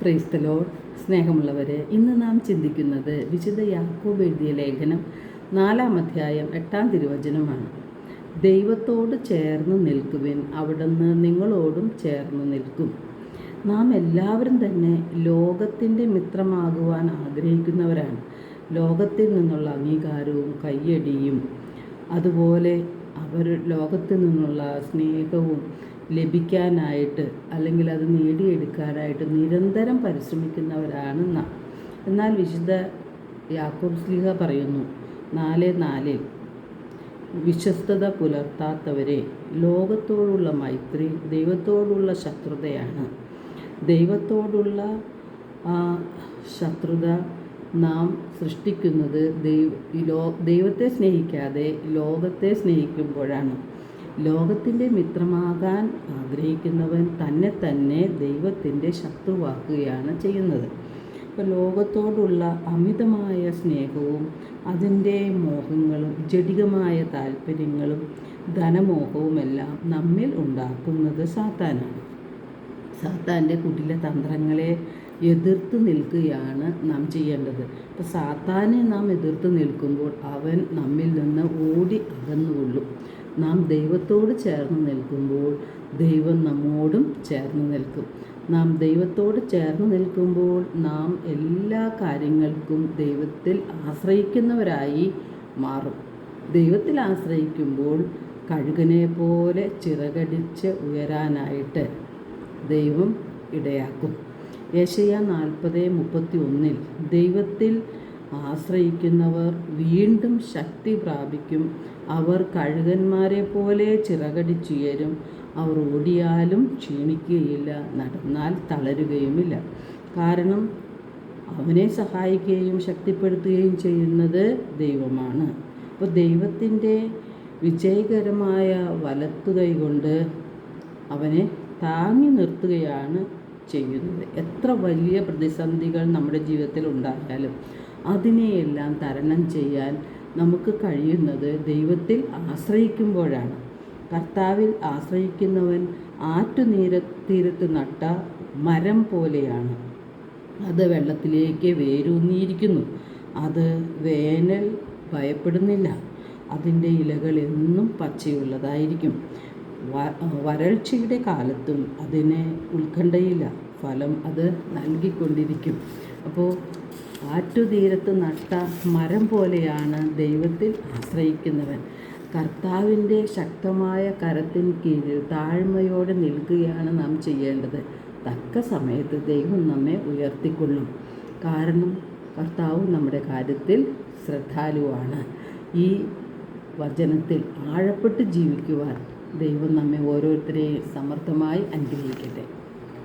Praise the Lord. സ്നേഹമുള്ളവരെ, ഇന്ന് നാം ചിന്തിക്കുന്നത് വിശുദ്ധ യാക്കോബ് എഴുതിയ ലേഖനം 4-ാം അധ്യായം 8-ാം തിരുവചനമാണ്. ദൈവത്തോട് ചേർന്ന് നിൽക്കുവിൻ, അവിടുന്ന് നിങ്ങളോടും ചേർന്ന് നിൽക്കും. നാം എല്ലാവരും തന്നെ ലോകത്തിൻ്റെ മിത്രമാകുവാൻ ആഗ്രഹിക്കുന്നവരാണ്. ലോകത്തിൽ നിന്നുള്ള അംഗീകാരവും കയ്യടിയും അതുപോലെ ലോകത്തിൽ നിന്നുള്ള സ്നേഹവും ലഭിക്കാനായിട്ട് അല്ലെങ്കിൽ അത് നേടിയെടുക്കാനായിട്ട് നിരന്തരം പരിശ്രമിക്കുന്നവരാണ് നാം. എന്നാൽ വിശുദ്ധ യാക്കോബ് ശ്ലീഹ പറയുന്നു 4:4 വിശ്വസ്തത പുലർത്താത്തവരെ, ലോകത്തോടുള്ള മൈത്രി ദൈവത്തോടുള്ള ശത്രുതയാണ്. ദൈവത്തോടുള്ള ശത്രുത നാം സൃഷ്ടിക്കുന്നത് ദൈവത്തെ സ്നേഹിക്കാതെ ലോകത്തെ സ്നേഹിക്കുമ്പോഴാണ്. ലോകത്തിൻ്റെ മിത്രമാകാൻ ആഗ്രഹിക്കുന്നവൻ തന്നെ ദൈവത്തിൻ്റെ ശത്രുവാക്കുകയാണ് ചെയ്യുന്നത്. അപ്പോൾ ലോകത്തോടുള്ള അമിതമായ സ്നേഹവും അതിൻ്റെ മോഹങ്ങളും ജഡികമായ താല്പര്യങ്ങളും ധനമോഹവുമെല്ലാം നമ്മിൽ ഉണ്ടാക്കുന്നത് സാത്താനാണ്. സാത്താൻ്റെ കുടില തന്ത്രങ്ങളെ എതിർത്ത് നിൽക്കുകയാണ് നാം ചെയ്യേണ്ടത്. അപ്പോൾ സാത്താനെ നാം എതിർത്ത് നിൽക്കുമ്പോൾ അവൻ നമ്മിൽ നിന്ന് ഓടി അകന്നുകൊള്ളും. നാം ദൈവത്തോട് ചേർന്ന് നിൽക്കുമ്പോൾ ദൈവം നമ്മോടും ചേർന്ന് നിൽക്കും. നാം ദൈവത്തോട് ചേർന്ന് നിൽക്കുമ്പോൾ നാം എല്ലാ കാര്യങ്ങൾക്കും ദൈവത്തിൽ ആശ്രയിക്കുന്നവരായി മാറും. ദൈവത്തിൽ ആശ്രയിക്കുമ്പോൾ കഴുകനെ പോലെ ചിറകടിച്ച് ഉയരാനായിട്ട് ദൈവം ഇടയാക്കും. യെശയ്യാ 40:31 ദൈവത്തിൽ ആശ്രയിക്കുന്നവർ വീണ്ടും ശക്തി പ്രാപിക്കും. അവർ കഴുകന്മാരെ പോലെ ചിറകടിച്ചുയരും. അവർ ഓടിയാലും ക്ഷീണിക്കുകയില്ല, നടന്നാൽ തളരുകയുമില്ല. കാരണം അവനെ സഹായിക്കുകയും ശക്തിപ്പെടുത്തുകയും ചെയ്യുന്നത് ദൈവമാണ്. അപ്പോൾ ദൈവത്തിൻ്റെ വിജയകരമായ വലത്തുകൈ കൊണ്ട് അവനെ താങ്ങി നിർത്തുകയാണ് ചെയ്യുന്നത്. എത്ര വലിയ പ്രതിസന്ധികൾ നമ്മുടെ ജീവിതത്തിൽ ഉണ്ടായാലും അതിനെയെല്ലാം തരണം ചെയ്യാൻ നമുക്ക് കഴിയുന്നത് ദൈവത്തിൽ ആശ്രയിക്കുമ്പോഴാണ്. കർത്താവിൽ ആശ്രയിക്കുന്നവൻ തീരത്ത് നട്ട മരം പോലെയാണ്. അത് വെള്ളത്തിലേക്ക് വേരൂന്നിയിരിക്കുന്നു. അത് വേനൽ ഭയപ്പെടുന്നില്ല. അതിൻ്റെ ഇലകൾ എന്നും പച്ചയുള്ളതായിരിക്കും. വരൾച്ചയുടെ കാലത്തും അതിന് ഉത്കണ്ഠയില്ല. ഫലം അത് നൽകിക്കൊണ്ടിരിക്കും. അപ്പോൾ ആറ്റുതീരത്ത് നട്ട മരം പോലെയാണ് ദൈവത്തിൽ ആശ്രയിക്കുന്നവൻ. കർത്താവിൻ്റെ ശക്തമായ കരത്തിന് കീഴിൽ താഴ്മയോടെ നിൽക്കുകയാണ് നാം ചെയ്യേണ്ടത്. തക്ക സമയത്ത് ദൈവം നമ്മെ ഉയർത്തിക്കൊള്ളും. കാരണം കർത്താവ് നമ്മുടെ കാര്യത്തിൽ ശ്രദ്ധാലുവാണ്. ഈ വചനത്തിൽ ആഴപ്പെട്ട് ജീവിക്കുവാൻ ദൈവം നമ്മെ ഓരോരുത്തരെയും സമർത്ഥമായി അനുഗ്രഹിക്കട്ടെ.